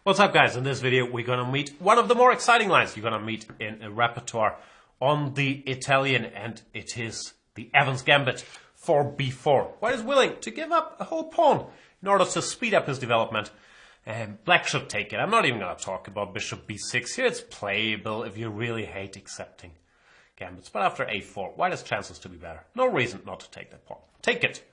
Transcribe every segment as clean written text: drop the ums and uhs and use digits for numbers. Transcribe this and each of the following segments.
What's up, guys? In this video we're gonna meet one of the more exciting lines you're gonna meet in a repertoire on the Italian, and it is the Evans Gambit for b4. White is willing to give up a whole pawn in order to speed up his development, and black should take it. I'm not even gonna talk about bishop b6 here. It's playable if you really hate accepting gambits, but after a4 white has chances to be better. No reason not to take that pawn. Take it.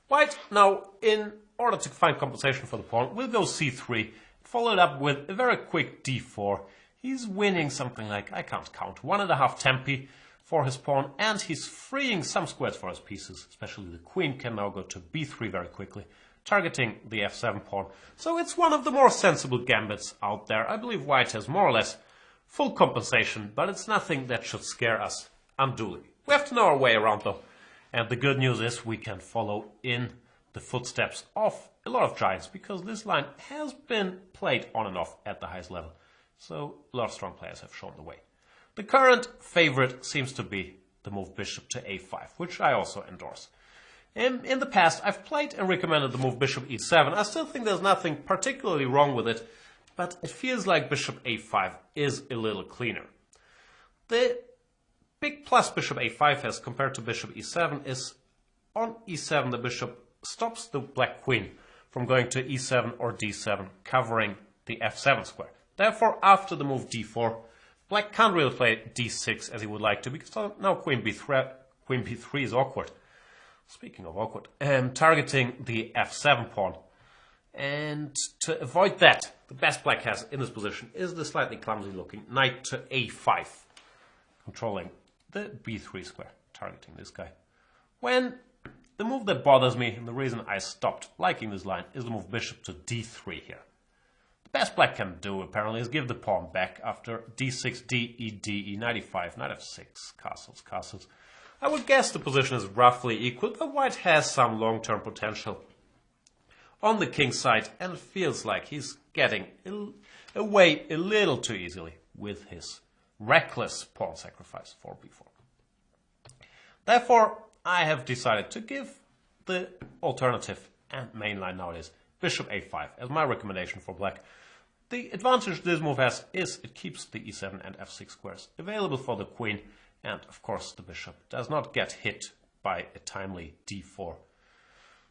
White now, in order to find compensation for the pawn, will go c3, followed up with a very quick d4. He's winning something like, I can't count, 1.5 tempi for his pawn, and he's freeing some squares for his pieces, especially the queen can now go to b3 very quickly, targeting the f7 pawn. So it's one of the more sensible gambits out there. I believe white has more or less full compensation, but it's nothing that should scare us unduly. We have to know our way around though, and the good news is we can follow in the footsteps of a lot of giants, because this line has been played on and off at the highest level. So a lot of strong players have shown the way. The current favorite seems to be the move bishop to a5, which I also endorse. In the past, I've played and recommended the move bishop e7. I still think there's nothing particularly wrong with it, but it feels like bishop a5 is a little cleaner. The big plus bishop a5 has compared to bishop e7 is on e7 the bishop stops the black queen from going to e7 or d7, covering the f7 square. Therefore, after the move d4, black can't really play d6 as he would like to, because now queen b3 is awkward. Speaking of awkward, targeting the f7 pawn. And to avoid that, the best black has in this position is the slightly clumsy looking knight to a5, controlling the b3 square, targeting this guy. When the move that bothers me, and the reason I stopped liking this line, is the move bishop to d3 here. The best black can do, apparently, is give the pawn back after d6, d, e, d, e95, knight f6, castles. I would guess the position is roughly equal, but white has some long-term potential on the king side, and it feels like he's getting away a little too easily with his reckless pawn sacrifice for b4. Therefore, I have decided to give the alternative and main line nowadays bishop a5 as my recommendation for black. The advantage this move has is it keeps the e7 and f6 squares available for the queen, and of course the bishop does not get hit by a timely d4.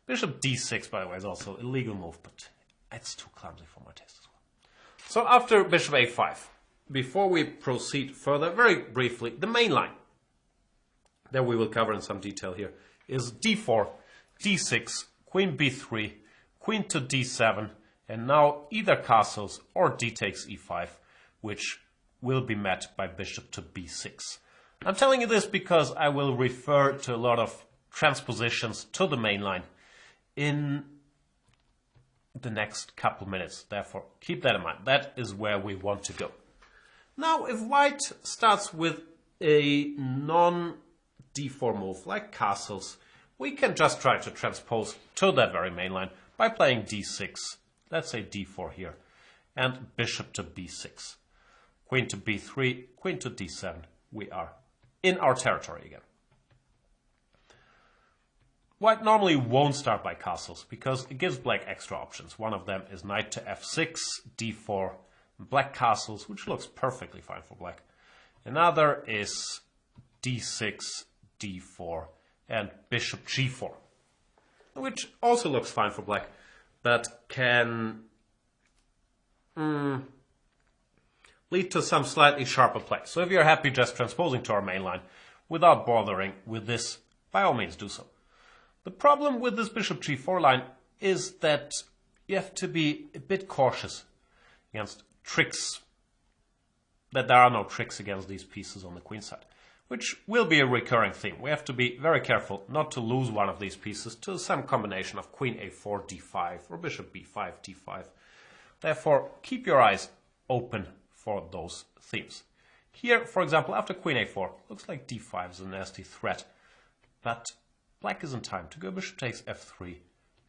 Bishop d6, by the way, is also a legal move, but it's too clumsy for my taste as well. So after bishop a5, before we proceed further, very briefly, the main line that we will cover in some detail here is d4, d6, queen b3, queen to d7, and now either castles or d takes e5, which will be met by bishop to b6. I'm telling you this because I will refer to a lot of transpositions to the main line in the next couple minutes. Therefore, keep that in mind. That is where we want to go. Now, if white starts with a non-d4 move like castles, we can just try to transpose to that very main line by playing d6, let's say d4 here, and bishop to b6. Queen to b3, queen to d7. We are in our territory again. White normally won't start by castles because it gives black extra options. One of them is knight to f6, d4, black castles, which looks perfectly fine for black. Another is d6, d4, and bishop g4, which also looks fine for black, but can lead to some slightly sharper play. So if you're happy just transposing to our main line without bothering with this, by all means do so. The problem with this bishop g4 line is that you have to be a bit cautious against tricks, that there are no tricks against these pieces on the queen side, which will be a recurring theme. We have to be very careful not to lose one of these pieces to some combination of queen a4, d5, or bishop b5, d5. Therefore, keep your eyes open for those themes. Here, for example, after queen a4, looks like d5 is a nasty threat, but black is in time to go bishop takes f3,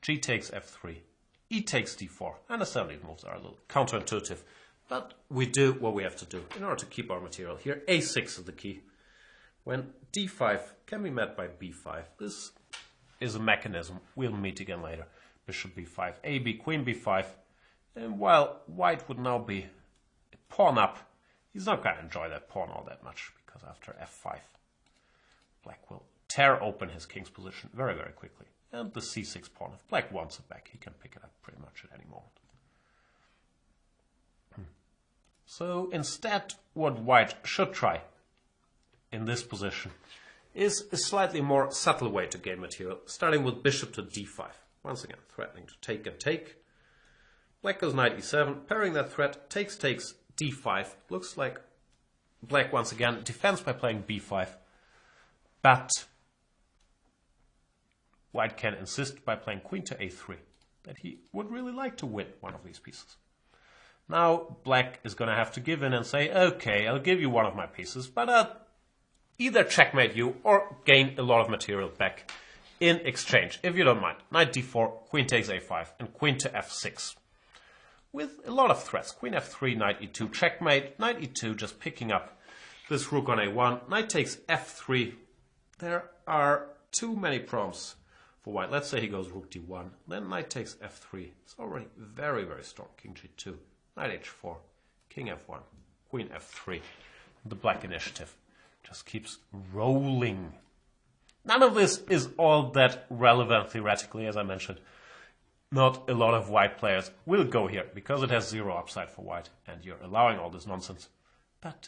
g takes f3, e takes d4. I understand these moves are a little counterintuitive, but we do what we have to do in order to keep our material here. a6 is the key. When d5 can be met by b5, this is a mechanism we'll meet again later. Bishop b5, ab, queen b5, And while white would now be a pawn up, he's not going to enjoy that pawn all that much, because after f5, black will tear open his king's position very, very quickly. And the c6 pawn, if black wants it back, he can pick it up pretty much at any moment. So instead, what white should try in this position is a slightly more subtle way to gain material, starting with bishop to d5. Once again, threatening to take and take. Black goes knight e7, parrying that threat, takes, d5. Looks like black once again defends by playing b5, but white can insist by playing queen to a3 that he would really like to win one of these pieces. Now black is going to have to give in and say, okay, I'll give you one of my pieces, but I'll either checkmate you or gain a lot of material back in exchange, if you don't mind. Knight d4, queen takes a5, and queen to f6. With a lot of threats. Queen f3, knight e2, checkmate, knight e2, just picking up this rook on a1, knight takes f3. There are too many prompts for white. Let's say he goes rook d1, then knight takes f3. It's already very, very strong. King g2, knight h4, king f1, queen f3. The black initiative just keeps rolling. None of this is all that relevant theoretically, as I mentioned. Not a lot of white players will go here because it has zero upside for white and you're allowing all this nonsense. But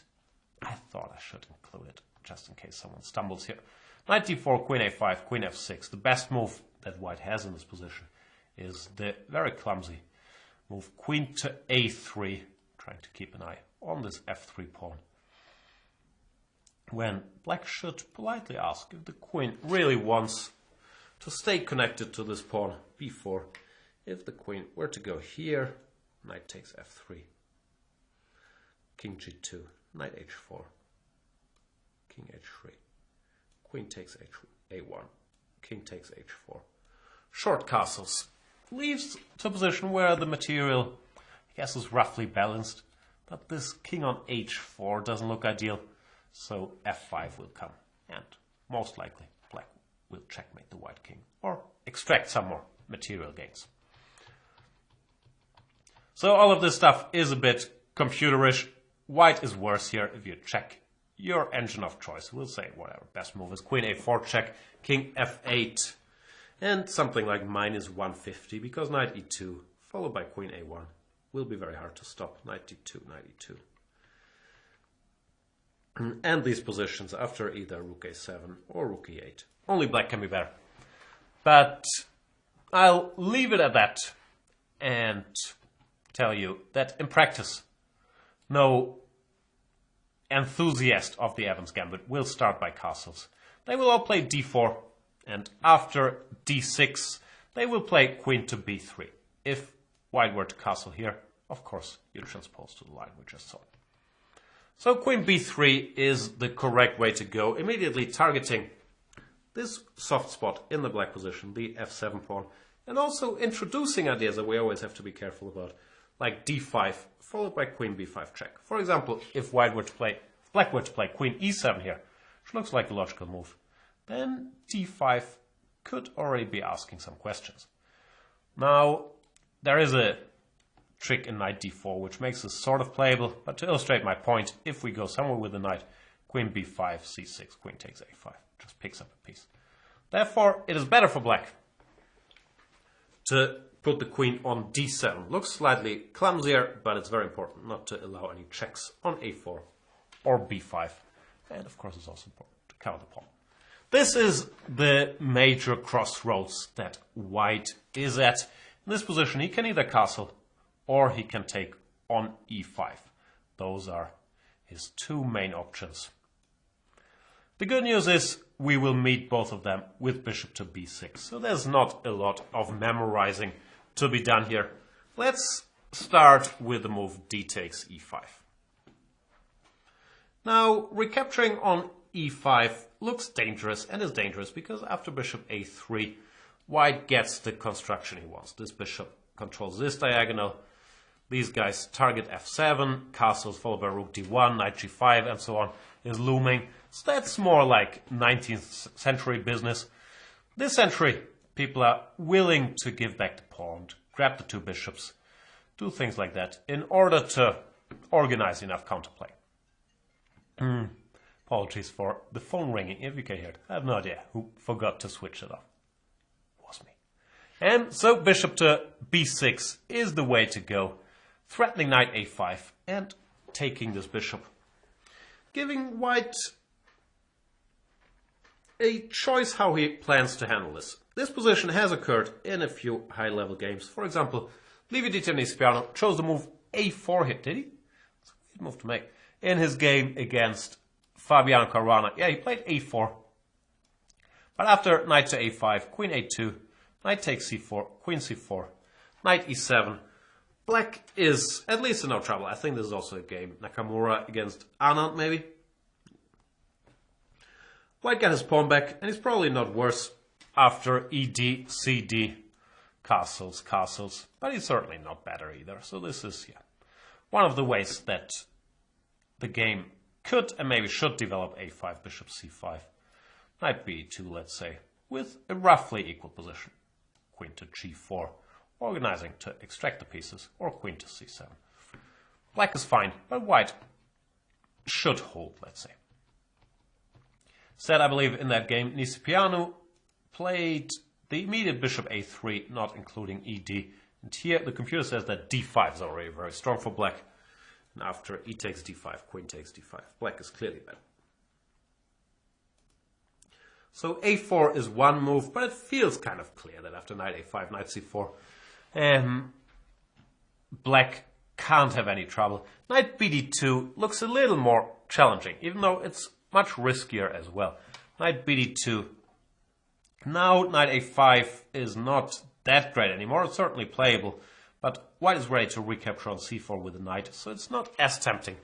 I thought I should include it just in case someone stumbles here. Knight d4, queen a5, queen f6. The best move that white has in this position is the very clumsy move queen to a3, trying to keep an eye on this f3 pawn. When black should politely ask if the queen really wants to stay connected to this pawn b4. If the queen were to go here, knight takes f3, king g2, knight h4, king h3, queen takes a1, king takes h4. Short castles leaves to a position where the material, I guess, is roughly balanced, but this king on h4 doesn't look ideal, so f5 will come, and most likely black will checkmate the white king or extract some more material gains. So all of this stuff is a bit computerish. White is worse here. If you check your engine of choice, we'll say whatever. Best move is queen a4 check, king f8, and something like minus 150 because knight e2 followed by queen a1 will be very hard to stop. Knight d2, knight e2. And these positions after either rook a7 or rook e8. Only black can be better. But I'll leave it at that and tell you that in practice, no enthusiast of the Evans Gambit will start by castles. They will all play d4, and after d6, they will play queen to b3. If white were to castle here, of course, you transpose to the line we just saw. So queen b3 is the correct way to go, immediately targeting this soft spot in the black position, the f7 pawn, and also introducing ideas that we always have to be careful about, like d5 followed by queen b5 check. For example, if black were to play queen e7 here, which looks like a logical move, then d5 could already be asking some questions. Now, there is a trick in knight d4 which makes this sort of playable, but to illustrate my point, if we go somewhere with the knight, queen b5, c6, queen takes a5, just picks up a piece. Therefore, it is better for black to put the queen on d7. Looks slightly clumsier, but it's very important not to allow any checks on a4 or b5. And of course, it's also important to counter the pawn. This is the major crossroads that white is at. In this position, he can either castle or he can take on e5. Those are his two main options. The good news is we will meet both of them with bishop to b6. So there's not a lot of memorizing to be done here. Let's start with the move d takes e5. Now, recapturing on e5 looks dangerous and is dangerous because after bishop a3, white gets the construction he wants. This bishop controls this diagonal. These guys target f7, castles followed by rook d1, knight g5, and so on is looming. So that's more like 19th century business. This century, people are willing to give back the pawn, grab the two bishops, do things like that in order to organize enough counterplay. Apologies for the phone ringing, if you can hear it. I have no idea who forgot to switch it off. It was me. And so bishop to b6 is the way to go, threatening knight a5 and taking this bishop, giving white a choice how he plans to handle this. This position has occurred in a few high-level games. For example, Livio Di Piano chose the move a4 here, did he? It's a weird move to make. In his game against Fabiano Caruana, yeah, he played a4. But after knight to a5, queen a2, knight takes c4, queen c4, knight e7, black is at least in no trouble. I think this is also a game Nakamura against Anand, maybe. White got his pawn back, and he's probably not worse after ed, cd, castles. But he's certainly not better either. So this is, yeah, one of the ways that the game could and maybe should develop a5, bishop c5, knight b2, let's say, with a roughly equal position. Queen to g4, organizing to extract the pieces, or queen to c7. Black is fine, but white should hold, let's say. Instead, I believe in that game, Nisipianu played the immediate bishop a3, not including ed. And here the computer says that d5 is already very strong for black. And after e takes d5, queen takes d5. Black is clearly better. So a4 is one move, but it feels kind of clear that after knight a5, knight c4, black can't have any trouble. Knight bd2 looks a little more challenging, even though it's much riskier as well. Knight bd2. Now knight a5 is not that great anymore. It's certainly playable, but white is ready to recapture on c4 with the knight, so it's not as tempting.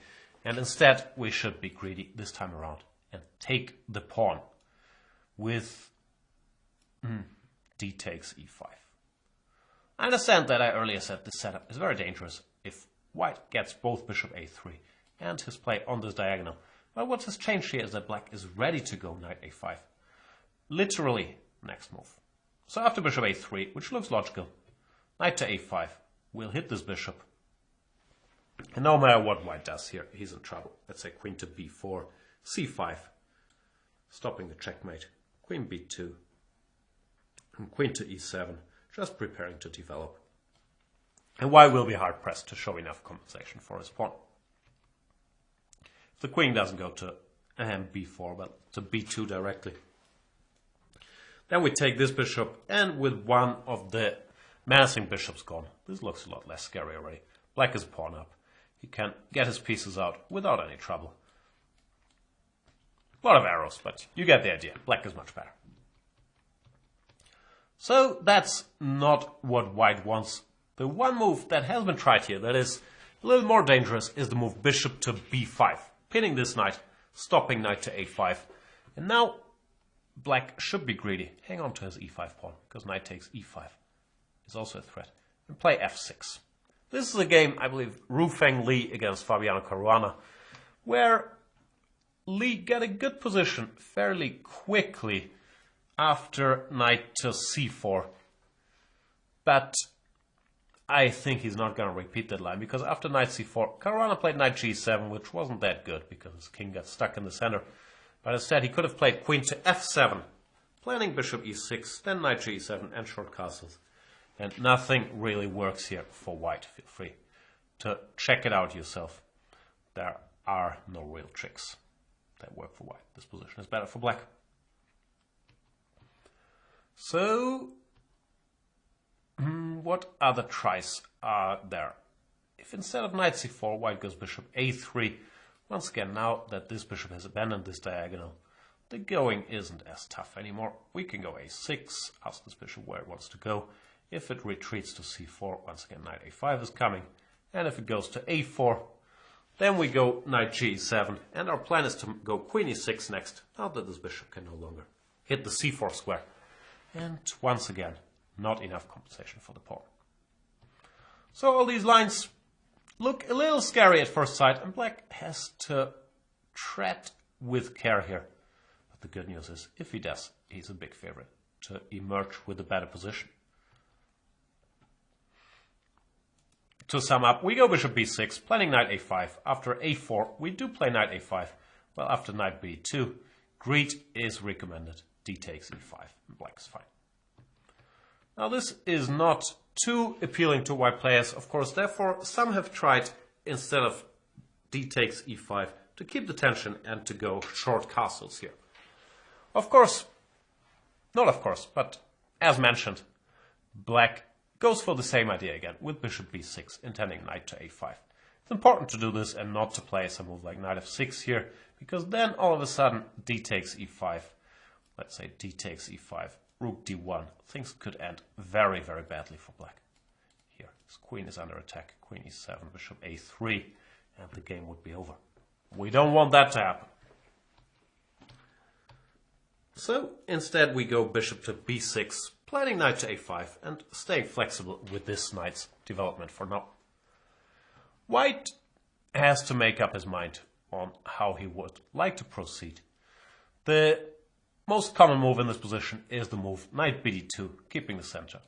And instead, we should be greedy this time around and take the pawn with d takes e5. I understand that I earlier said this setup is very dangerous if white gets both bishop a3 and his play on this diagonal. But what has changed here is that black is ready to go knight a5. Literally, next move. So after bishop a3, which looks logical, knight to a5 will hit this bishop. And no matter what white does here, he's in trouble. Let's say queen to b4, c5, stopping the checkmate, queen b2, and queen to e7, just preparing to develop. And white will be hard-pressed to show enough compensation for his pawn. The queen doesn't go to b4, but to b2 directly. Then we take this bishop, and with one of the menacing bishops gone, this looks a lot less scary already. Black is pawn up. He can get his pieces out without any trouble. A lot of arrows, but you get the idea. Black is much better. So that's not what white wants. The one move that has been tried here that is a little more dangerous is the move bishop to b5. Pinning this knight, stopping knight to a5. And now black should be greedy. Hang on to his e5 pawn, because knight takes e5 is also a threat. And play f6. This is a game, I believe, Rufeng Li against Fabiano Caruana, where Li got a good position fairly quickly after knight to c4. But I think he's not going to repeat that line, because after knight c4, Caruana played knight g7, which wasn't that good because his king got stuck in the center. But instead, he could have played queen to f7, planning bishop e6, then knight g7 and short castles. And nothing really works here for white. Feel free to check it out yourself. There are no real tricks that work for white. This position is better for black. So what other tries are there? If instead of knight c4, white goes bishop a3, once again, now that this bishop has abandoned this diagonal, the going isn't as tough anymore. We can go a6, ask this bishop where it wants to go. If it retreats to c4, once again, knight a5 is coming. And if it goes to a4, then we go knight g7. And our plan is to go queen e6 next, now that this bishop can no longer hit the c4 square. And once again, not enough compensation for the pawn. So all these lines look a little scary at first sight, and black has to tread with care here. But the good news is, if he does, he's a big favorite to emerge with a better position. to sum up, we go bishop b6, planning knight a5. After a4, we do play knight a5. Well, after knight b2, greed is recommended. D takes e5, and black is fine. Now this is not too appealing to white players, of course, therefore some have tried, instead of d takes e5, to keep the tension and to go short castles here. Of course, not of course, but as mentioned, black goes for the same idea again, with bishop b6, intending knight to a5. It's important to do this and not to play some move like knight f6 here, because then all of a sudden d takes e5, let's say d takes e5, rook d1, things could end very, very badly for black. Here, his queen is under attack, queen e7, bishop a3, and the game would be over. We don't want that to happen. So instead we go bishop to b6, planning knight to a5, and staying flexible with this knight's development for now. White has to make up his mind on how he would like to proceed. The most common move in this position is the move knight bd2, keeping the center.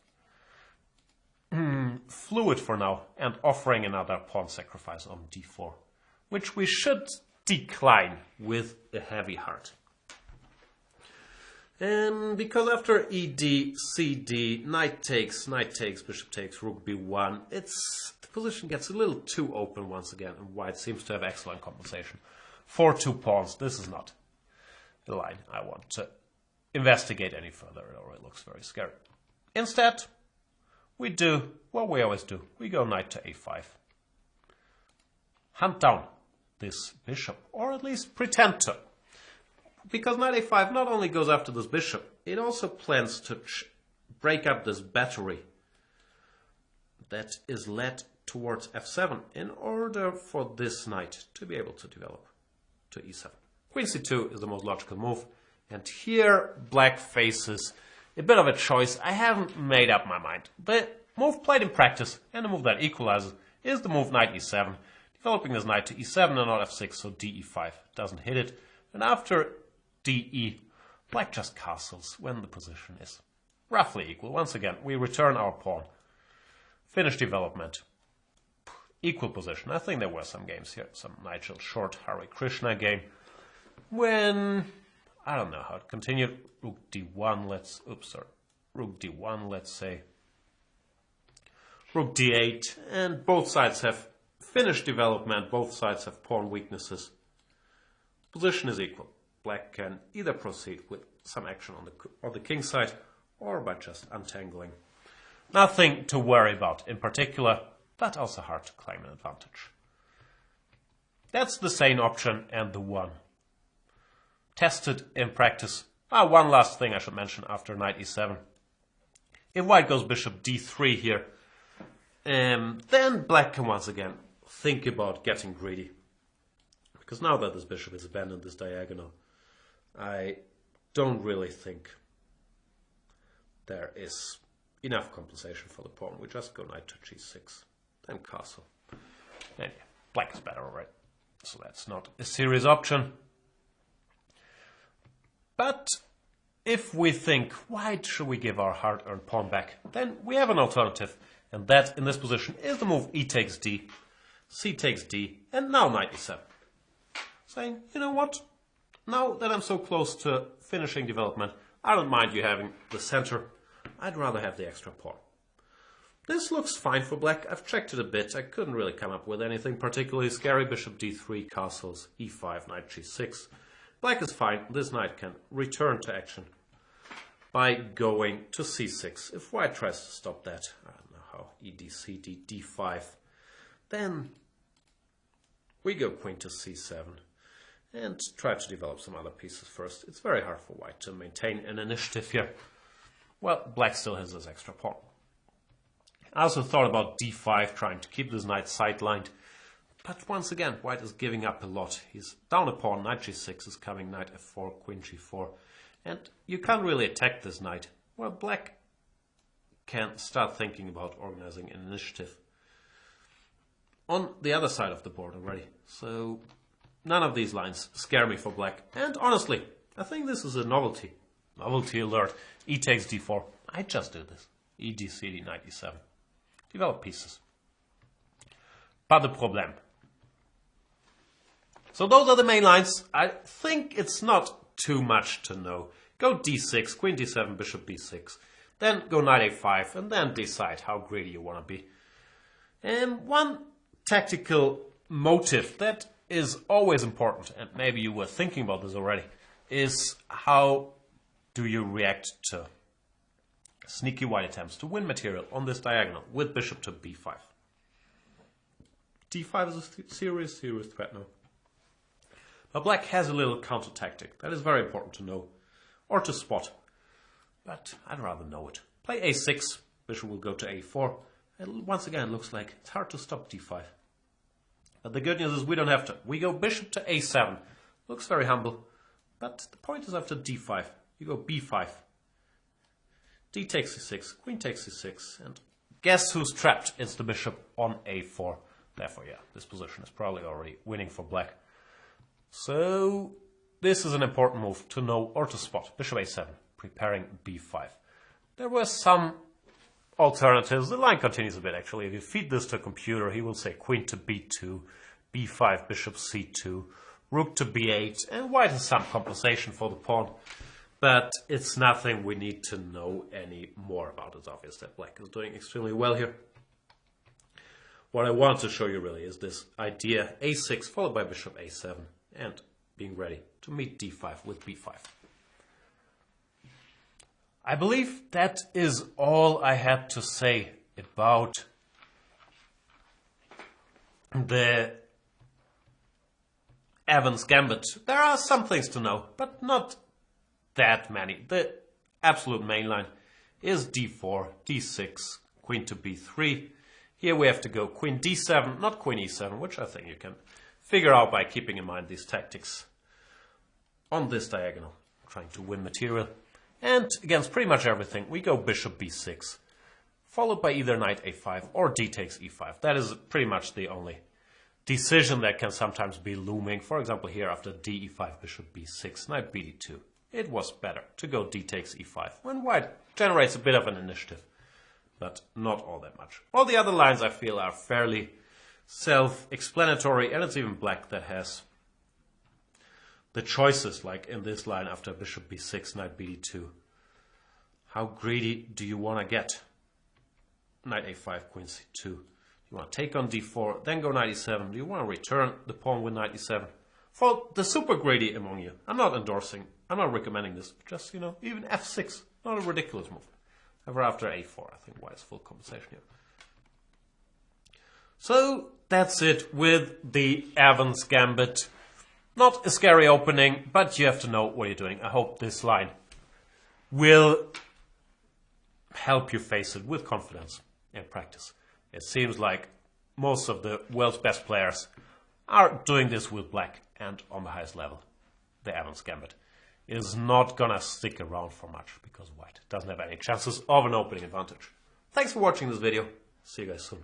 Fluid for now, and offering another pawn sacrifice on d4, which we should decline with a heavy heart. Because after ed, cd, knight takes, bishop takes, rook b1, the position gets a little too open once again, and white seems to have excellent compensation. For 2 pawns, this is not the line I want to investigate any further. It already looks very scary. Instead, we do what we always do. We go knight to a5. Hunt down this bishop, or at least pretend to. Because knight a5 not only goes after this bishop, it also plans to break up this battery that is led towards f7 in order for this knight to be able to develop to e7. Queen c2 is the most logical move, and here black faces a bit of a choice. I haven't made up my mind. The move played in practice, and the move that equalizes, is the move knight e7, developing this knight to e7 and not f6, so de5 doesn't hit it. And after de, black just castles when the position is roughly equal. Once again, we return our pawn. Finish development. Equal position. I think there were some games here, some Nigel Short, Hare Krishna game, when, I don't know how it continued, rook d1, rook d1, let's say, rook d8, and both sides have finished development, both sides have pawn weaknesses. Position is equal. Black can either proceed with some action on the king side, or by just untangling. Nothing to worry about in particular, but also hard to claim an advantage. That's the sane option and the one tested in practice. One last thing I should mention after knight e7. If white goes bishop d3 here, then black can once again think about getting greedy. Because now that this bishop has abandoned this diagonal, I don't really think there is enough compensation for the pawn. We just go knight to g6, then castle. And yeah, black is better already, so that's not a serious option. But if we think, why should we give our hard-earned pawn back, then we have an alternative, and that, in this position, is the move e takes d, c takes d, and now knight e7. Saying, you know what, now that I'm so close to finishing development, I don't mind you having the center. I'd rather have the extra pawn. This looks fine for black. I've checked it a bit. I couldn't really come up with anything particularly scary. Bishop d3, castles, e5, knight g6. Black is fine. This knight can return to action by going to c6. If white tries to stop that, I don't know how, ed, cd, d5, then we go queen to c7 and try to develop some other pieces first. It's very hard for white to maintain an initiative here. Well, black still has this extra pawn. I also thought about d5, trying to keep this knight sidelined. But once again, white is giving up a lot. He's down a pawn, knight g6 is coming, knight f4, queen g4. And you can't really attack this knight. Well, black can start thinking about organizing an initiative on the other side of the board already. So none of these lines scare me for black. And honestly, I think this is a novelty. Novelty alert. E takes d4. I just do this. E d cd, knight e7. Develop pieces. pas de problème. So those are the main lines. I think it's not too much to know. Go d6, queen d7, bishop b6. Then go knight a5 and then decide how greedy you want to be. And one tactical motive that is always important, and maybe you were thinking about this already, is how do you react to sneaky white attempts to win material on this diagonal with bishop to b5. d5 is a serious threat now. But black has a little counter tactic that is very important to know or to spot. But I'd rather know it. Play a6, bishop will go to a4. And once again, it looks like it's hard to stop d5. But the good news is we don't have to. We go bishop to a7. Looks very humble. But the point is after d5. You go b5. D takes c6, queen takes c6. And guess who's trapped? It's the bishop on a4. Therefore, yeah, this position is probably already winning for black. So this is an important move to know or to spot. Bishop a7, preparing b5. There were some alternatives. The line continues a bit actually. If you feed this to a computer, he will say queen to b2, b5, bishop c2, rook to b8, and white has some compensation for the pawn. But it's nothing we need to know any more about. It's obvious that black is doing extremely well here. What I want to show you really is this idea a6 followed by bishop a7 and being ready to meet d5 with b5. I believe that is all I had to say about the Evans Gambit. There are some things to know, but not that many. The absolute main line is d4, d6, queen to b3. Here we have to go queen d7, not queen e7, which I think you can figure out by keeping in mind these tactics on this diagonal, trying to win material. And against pretty much everything, we go bishop b6, followed by either knight a5 or d takes e5. That is pretty much the only decision that can sometimes be looming. For example, here after d e5, bishop b6, knight bd2. It was better to go d takes e5, when white generates a bit of an initiative, but not all that much. All the other lines I feel are fairly self-explanatory, and it's even black that has the choices, like in this line after bishop b6, knight bd2. How greedy do you want to get? Knight a5, queen c2. You want to take on d4, then go knight e7. Do you want to return the pawn with knight e7? For the super greedy among you, I'm not endorsing, I'm not recommending this. Just, even f6, not a ridiculous move. However, after a4, I think white is full compensation here. So that's it with the Evans Gambit. Not a scary opening, but you have to know what you're doing. I hope this line will help you face it with confidence and practice. It seems like most of the world's best players are doing this with black and on the highest level. The Evans Gambit is not gonna stick around for much because white doesn't have any chances of an opening advantage. Thanks for watching this video. See you guys soon.